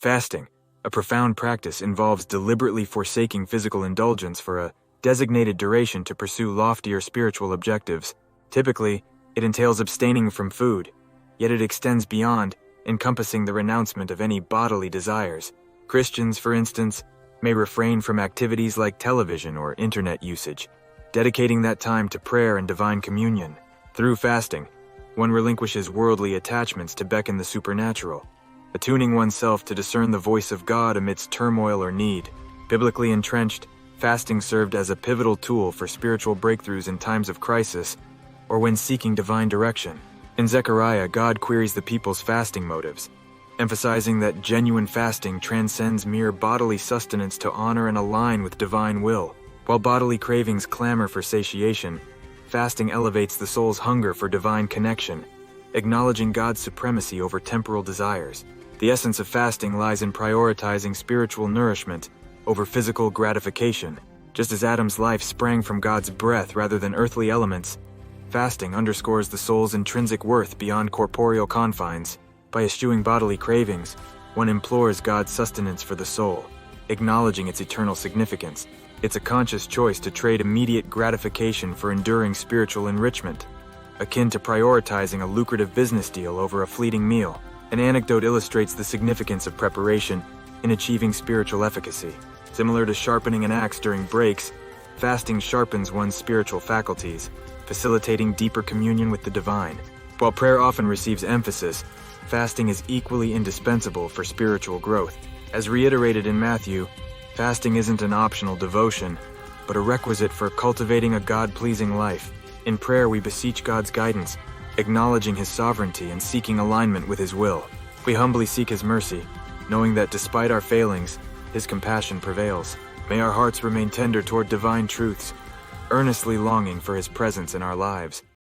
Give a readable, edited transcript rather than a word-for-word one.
Fasting, a profound practice, involves deliberately forsaking physical indulgence for a designated duration to pursue loftier spiritual objectives. Typically, it entails abstaining from food, yet it extends beyond, encompassing the renouncement of any bodily desires. Christians, for instance, may refrain from activities like television or internet usage, dedicating that time to prayer and divine communion. Through fasting, one relinquishes worldly attachments to beckon the supernatural, attuning oneself to discern the voice of God amidst turmoil or need. Biblically entrenched, fasting served as a pivotal tool for spiritual breakthroughs in times of crisis or when seeking divine direction. In Zechariah, God queries the people's fasting motives, emphasizing that genuine fasting transcends mere bodily sustenance to honor and align with divine will. While bodily cravings clamor for satiation, fasting elevates the soul's hunger for divine connection, acknowledging God's supremacy over temporal desires. The essence of fasting lies in prioritizing spiritual nourishment over physical gratification. Just as Adam's life sprang from God's breath rather than earthly elements, fasting underscores the soul's intrinsic worth beyond corporeal confines. By eschewing bodily cravings, one implores God's sustenance for the soul, acknowledging its eternal significance. It's a conscious choice to trade immediate gratification for enduring spiritual enrichment, akin to prioritizing a lucrative business deal over a fleeting meal. An anecdote illustrates the significance of preparation in achieving spiritual efficacy. Similar to sharpening an axe during breaks, fasting sharpens one's spiritual faculties, facilitating deeper communion with the divine. While prayer often receives emphasis, fasting is equally indispensable for spiritual growth. As reiterated in Matthew, fasting isn't an optional devotion, but a requisite for cultivating a God-pleasing life. In prayer, we beseech God's guidance, acknowledging His sovereignty and seeking alignment with His will. We humbly seek His mercy, knowing that despite our failings, His compassion prevails. May our hearts remain tender toward divine truths, earnestly longing for His presence in our lives.